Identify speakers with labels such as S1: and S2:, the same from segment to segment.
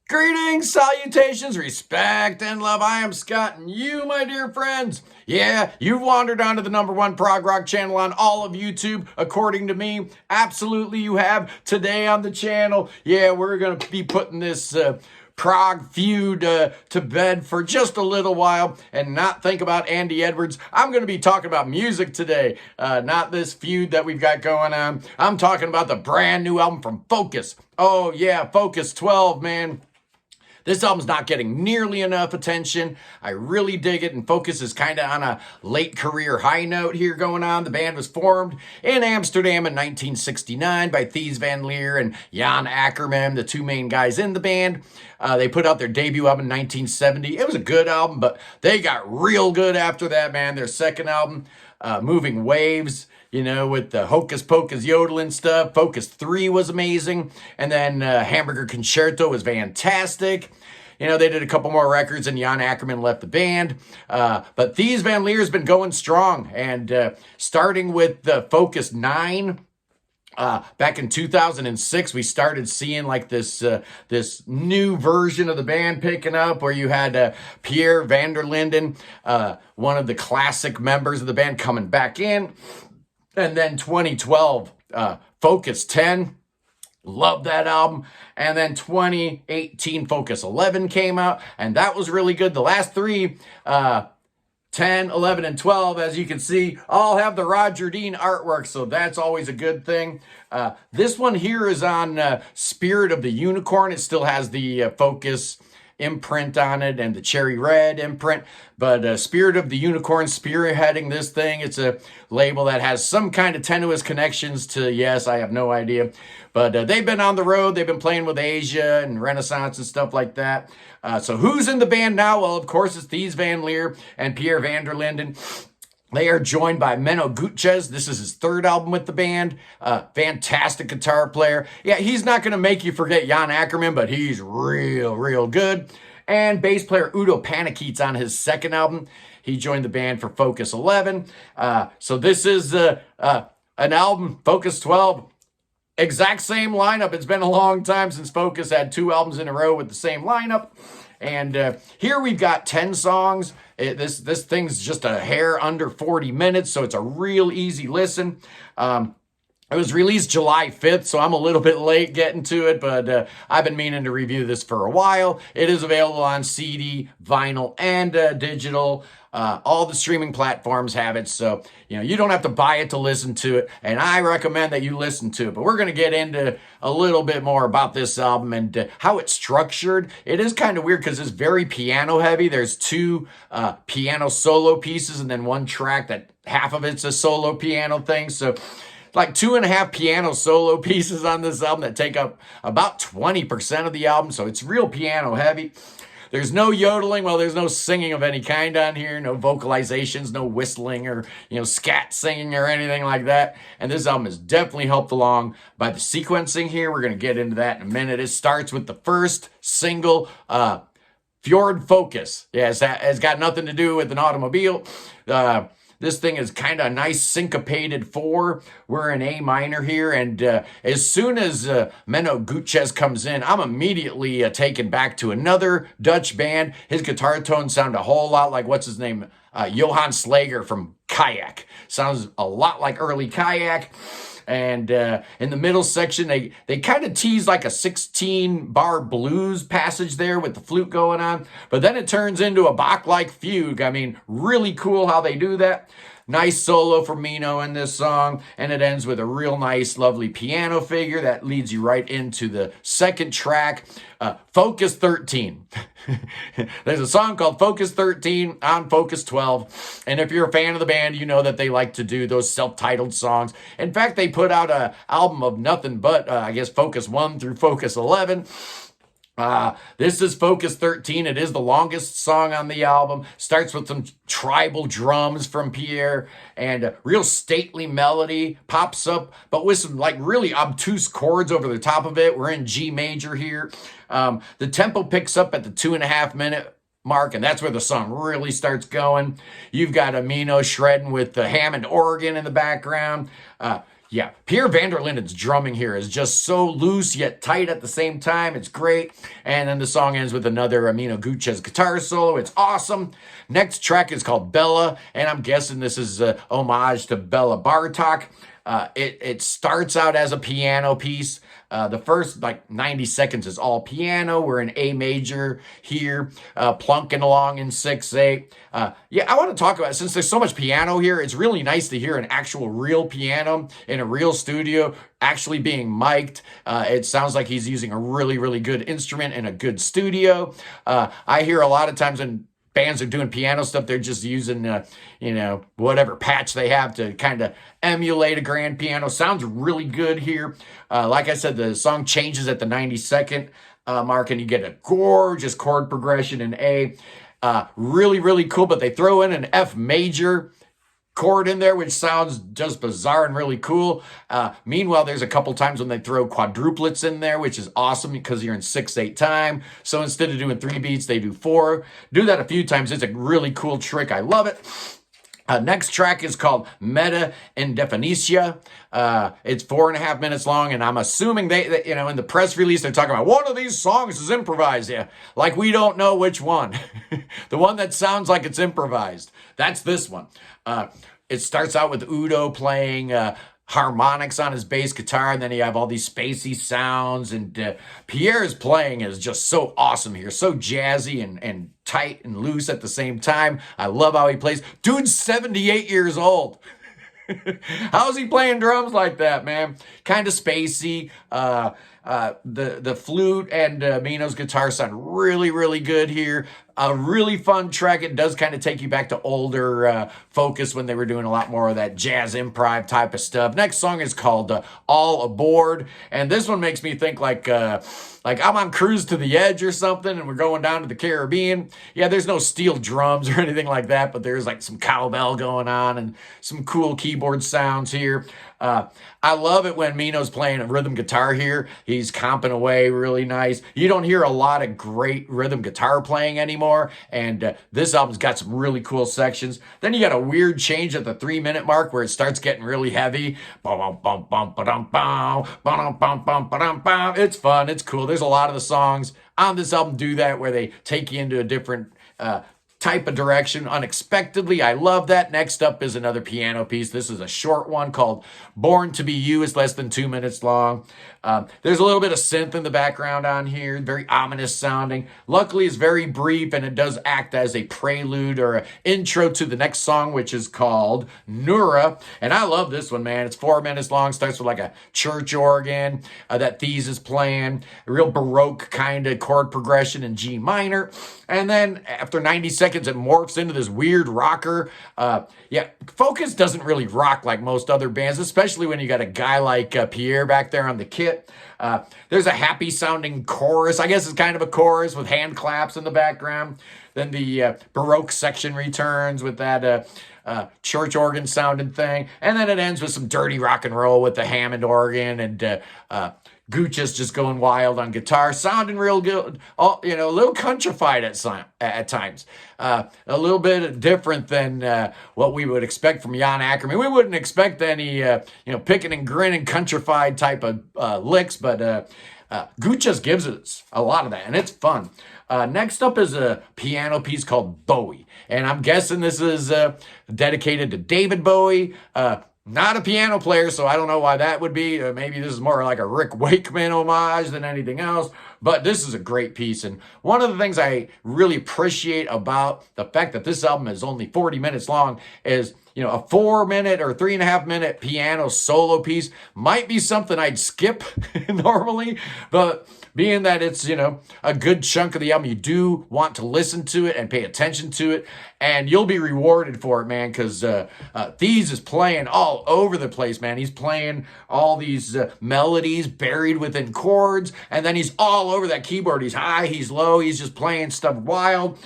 S1: Greetings, salutations, respect, and love. I am Scott, and you, my dear friends, yeah, you've wandered onto the #1 prog rock channel on all of YouTube, according to me. Absolutely, you have. Today on the channel, yeah, we're going to be putting this prog feud to bed for just a little while and not think about Andy Edwards. I'm going to be talking about music today, not this feud that we've got going on. I'm talking about the brand new album from Focus. Oh, yeah, Focus 12, man. This album's not getting nearly enough attention. I really dig it, and Focus is kind of on a late career high note here going on. The band was formed in Amsterdam in 1969 by Thijs van Leer and Jan Ackerman, the two main guys in the band. They put out their debut album in 1970. It was a good album, but they got real good after that, man. Their second album, Moving Waves, you know, with the Hocus Pocus yodeling stuff. Focus 3 was amazing. And then Hamburger Concerto was fantastic. You know, they did a couple more records and Jan Ackerman left the band. But Thijs van Leer has been going strong. And starting with Focus 9, back in 2006, we started seeing like this new version of the band picking up, where you had Pierre van der Linden, one of the classic members of the band, coming back in. And then 2012, Focus 10, loved that album. And then 2018, Focus 11 came out, and that was really good. The last three, 10, 11, and 12, as you can see, all have the Roger Dean artwork, so that's always a good thing. This one here is on Spirit of the Unicorn. It still has the Focus imprint on it and the cherry red imprint, but Spirit of the Unicorn spearheading this thing. It's a label that has some kind of tenuous connections to, yes, I have no idea, but they've been on the road. They've been playing with Asia and Renaissance and stuff like that. So who's in the band now? Well, of course, it's Thijs van Leer and Pierre van der Linden. They are joined by Menno Gutjes. This is his third album with the band. Fantastic guitar player. Yeah, he's not going to make you forget Jan Ackerman, but he's real good. And bass player Udo Panikiet's on his second album. He joined the band for Focus 11. So this is an album, Focus 12. Exact same lineup. It's been a long time since Focus had 2 albums in a row with the same lineup. And here we've got 10 songs. This thing's just a hair under 40 minutes, so it's a real easy listen. It was released July 5th, so I'm a little bit late getting to it, but I've been meaning to review this for a while. It is available on CD, vinyl, and digital. All the streaming platforms have it, so you don't have to buy it to listen to it, and I recommend that you listen to it. But we're going to get into a little bit more about this album and how it's structured. It is kind of weird because it's very piano heavy. There's 2 piano solo pieces and then 1 track that half of it's a solo piano thing, so like 2.5 piano solo pieces on this album that take up about 20% of the album, so it's real piano heavy. There's no yodeling. Well, there's no singing of any kind on here. No vocalizations, no whistling or, scat singing or anything like that. And this album is definitely helped along by the sequencing here. We're going to get into that in a minute. It starts with the first single, Fjord Focus. Yeah, it's got nothing to do with an automobile. This thing is kind of a nice syncopated 4. We're in A minor here, and as soon as Menno Gutjes comes in, I'm immediately taken back to another Dutch band. His guitar tones sound a whole lot like, what's his name? Johan Slager from Kayak. Sounds a lot like early Kayak. And in the middle section, they kind of tease like a 16-bar blues passage there with the flute going on. But then it turns into a Bach-like fugue. I mean, really cool how they do that. Nice solo for Menno in this song. And it ends with a real nice, lovely piano figure that leads you right into the second track, Focus 13. There's a song called Focus 13 on Focus 12. And if you're a fan of the band, you know that they like to do those self-titled songs. In fact, they put out an album of nothing but, Focus 1 through Focus 11. This is Focus 13. It is the longest song on the album. Starts with some tribal drums from Pierre and a real stately melody pops up, but with some like really obtuse chords over the top of it. We're in G major here. The tempo picks up at the 2.5 minute mark, and that's where the song really starts going. You've got Menno shredding with the Hammond organ in the background. Yeah, Pierre Vanderlinden's drumming here is just so loose yet tight at the same time. It's great. And then the song ends with another Amino Gucci's guitar solo. It's awesome. Next track is called Bella, and I'm guessing this is a homage to Bella Bartok. It starts out as a piano piece. The first like 90 seconds is all piano. We're in A major here, plunking along in 6/8. Yeah, I want to talk about it. Since there's so much piano here, it's really nice to hear an actual real piano in a real studio actually being mic'd. It sounds like he's using a really, really good instrument in a good studio. I hear a lot of times when bands are doing piano stuff, they're just using, whatever patch they have to kind of emulate a grand piano. Sounds really good here. Like I said, the song changes at the 90-second mark, and you get a gorgeous chord progression in A. Really, really cool, but they throw in an F major chord in there, which sounds just bizarre and really cool. Meanwhile, there's a couple times when they throw quadruplets in there, which is awesome because you're in 6/8 time. So instead of doing 3 beats, they do 4. Do that a few times. It's a really cool trick. I love it. Next track is called Meta Indefinitia. It's 4.5 minutes long, and I'm assuming they, in the press release, they're talking about one of these songs is improvised. Yeah, like we don't know which one. The one that sounds like it's improvised. That's this one. It starts out with Udo playing harmonics on his bass guitar, and then you have all these spacey sounds, and Pierre's playing is just so awesome here, so jazzy and tight and loose at the same time. I love how he plays. Dude's 78 years old. How's he playing drums like that, man? Kind of spacey. The flute and Mino's guitar sound really, really good here. A really fun track. It does kind of take you back to older Focus when they were doing a lot more of that jazz improv type of stuff. Next song is called All Aboard, and this one makes me think like I'm on Cruise to the Edge or something, and we're going down to the Caribbean. Yeah, there's no steel drums or anything like that, but there's like some cowbell going on and some cool keyboard sounds here. I love it when Mino's playing a rhythm guitar here. He's comping away really nice. You don't hear a lot of great rhythm guitar playing anymore, and this album's got some really cool sections. Then you got a weird change at the 3-minute mark where it starts getting really heavy. It's fun. It's cool. There's a lot of the songs on this album do that, where they take you into a different type of direction unexpectedly. I love that. Next up is another piano piece. This is a short one called Born to Be You. It's less than 2 minutes long. There's a little bit of synth in the background on here, very ominous sounding. Luckily, it's very brief, and it does act as a prelude or an intro to the next song, which is called Nura. And I love this one, man. It's 4 minutes long, starts with like a church organ that Thies is playing, a real Baroque kind of chord progression in G minor. And then after 90 seconds, it morphs into this weird rocker. Focus doesn't really rock like most other bands, especially when you got a guy like Pierre back there on the kit. There's a happy sounding chorus. I guess it's kind of a chorus with hand claps in the background. Then the Baroque section returns with that church organ sounding thing. And then it ends with some dirty rock and roll with the Hammond organ and Gucci's just going wild on guitar, sounding real good. A little countrified at times. A little bit different than what we would expect from Jan Ackerman. We wouldn't expect any, picking and grinning countrified type of licks, but Gucci's gives us a lot of that, and it's fun. Next up is a piano piece called Bowie, and I'm guessing this is dedicated to David Bowie. Not a piano player, so I don't know why that would be. Maybe this is more like a Rick Wakeman homage than anything else. But this is a great piece. And one of the things I really appreciate about the fact that this album is only 40 minutes long is, a 4-minute or 3.5-minute piano solo piece might be something I'd skip normally. But being that it's, a good chunk of the album, you do want to listen to it and pay attention to it. And you'll be rewarded for it, man, because Thies is playing all over the place, man. He's playing all these melodies buried within chords, and then he's all over that keyboard. He's high, he's low, he's just playing stuff wild.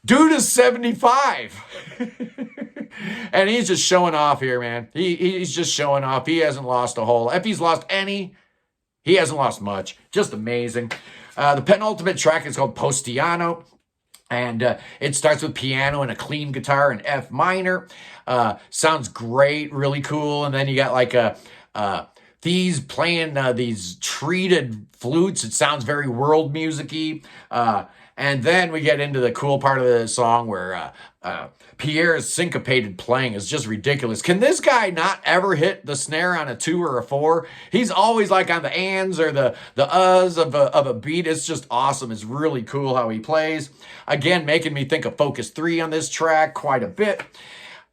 S1: Dude is 75. And he's just showing off here, man. He's just showing off. He hasn't lost a hole. If he's lost any, he hasn't lost much. Just amazing. The penultimate track is called Postiano. And it starts with piano and a clean guitar in F minor. Sounds great, really cool. And then you got like these playing these treated flutes. It sounds very world musicy. And then we get into the cool part of the song where Pierre's syncopated playing is just ridiculous. Can this guy not ever hit the snare on a 2 or a 4? He's always like on the ands or the uhs of a beat. It's just awesome. It's really cool how he plays. Again, making me think of Focus 3 on this track quite a bit.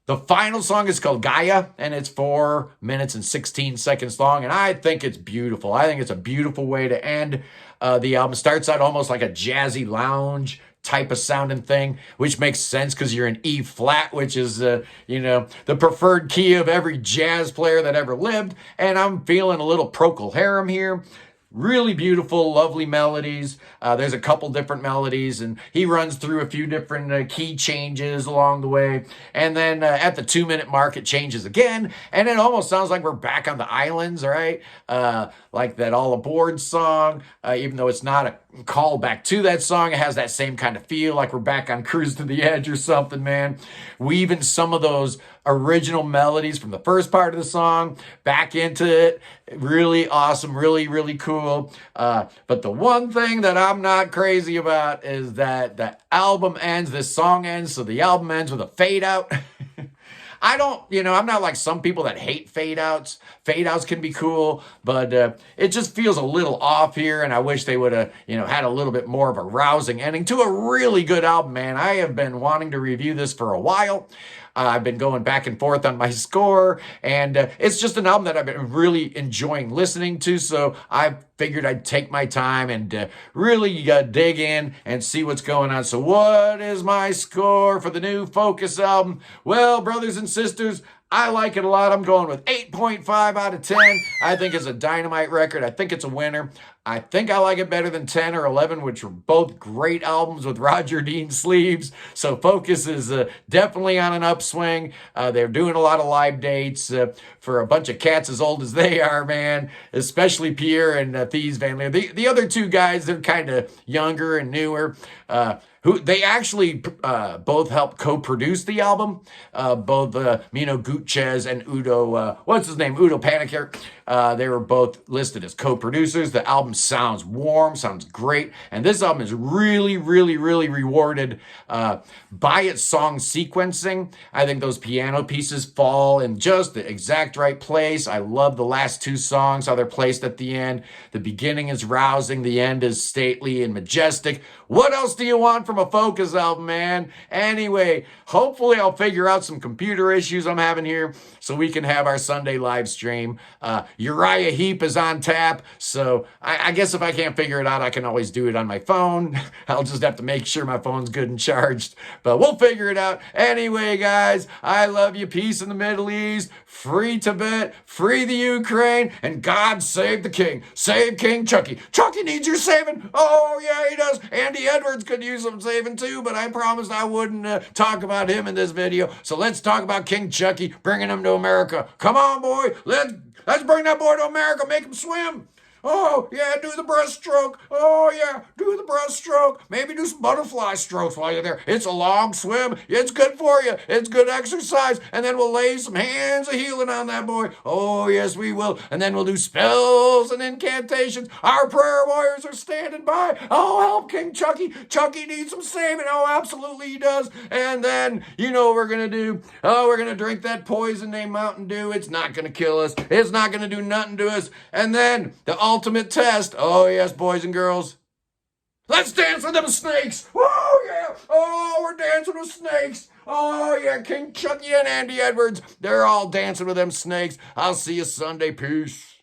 S1: The final song is called Gaia, and it's 4 minutes and 16 seconds long, and I think it's beautiful. I think it's a beautiful way to end the album. Starts out almost like a jazzy lounge type of sounding thing, which makes sense because you're in E flat, which is, the preferred key of every jazz player that ever lived, and I'm feeling a little Procol Harum here. Really beautiful, lovely melodies. There's a couple different melodies, and he runs through a few different key changes along the way. And then at the 2-minute mark, it changes again, and it almost sounds like we're back on the islands, right? Like that All Aboard song, even though it's not a callback to that song, it has that same kind of feel, like we're back on Cruise to the Edge or something, man. Weaving some of those original melodies from the first part of the song back into it. Really awesome, really, really cool. But the one thing that I'm not crazy about is that the album ends, this song ends, so the album ends with a fade out. I don't, I'm not like some people that hate fade outs. Fade outs can be cool, but it just feels a little off here, and I wish they would have, had a little bit more of a rousing ending to a really good album, man. I have been wanting to review this for a while. I've been going back and forth on my score, and it's just an album that I've been really enjoying listening to, so I figured I'd take my time and really dig in and see what's going on. So what is my score for the new Focus album? Well, brothers and sisters, I like it a lot. I'm going with 8.5 out of 10. I think it's a dynamite record. I think it's a winner. I think I like it better than 10 or 11, which were both great albums with Roger Dean sleeves. So Focus is definitely on an upswing. They're doing a lot of live dates for a bunch of cats as old as they are, man, especially Pierre and Thies Van Leer. The other two guys, they're kind of younger and newer. Who they actually both helped co-produce the album. Both Mino Gutierrez and Udo, Udo Paniker. They were both listed as co-producers. The album sounds warm, sounds great, and this album is really, really, really rewarded by its song sequencing. I think those piano pieces fall in just the exact right place. I love the last 2 songs, how they're placed at the end. The beginning is rousing, the end is stately and majestic. What else do you want from a Focus album, man? Anyway, hopefully I'll figure out some computer issues I'm having here so we can have our Sunday live stream. Uriah Heep is on tap, so I guess if I can't figure it out, I can always do it on my phone. I'll just have to make sure my phone's good and charged, but we'll figure it out. Anyway, guys, I love you. Peace in the Middle East. Free Tibet. Free the Ukraine. And God save the king. Save King Chucky. Chucky needs your saving. Oh, yeah, he does. Andy Edwards could use some saving too, but I promised I wouldn't talk about him in this video. So let's talk about King Chucky, bringing him to America. Come on, boy. Let's bring that boy to America. Make him swim. Oh, yeah, do the breaststroke. Oh, yeah, do the breaststroke. Maybe do some butterfly strokes while you're there. It's a long swim. It's good for you. It's good exercise. And then we'll lay some hands of healing on that boy. Oh, yes, we will. And then we'll do spells and incantations. Our prayer warriors are standing by. Oh, help King Chucky. Chucky needs some saving. Oh, absolutely he does. And then, you know what we're going to do? Oh, we're going to drink that poison named Mountain Dew. It's not going to kill us. It's not going to do nothing to us. And then the ultimate test. Oh, yes, boys and girls. Let's dance with them snakes. Oh, yeah. Oh, we're dancing with snakes. Oh, yeah, King Chucky and Andy Edwards. They're all dancing with them snakes. I'll see you Sunday. Peace.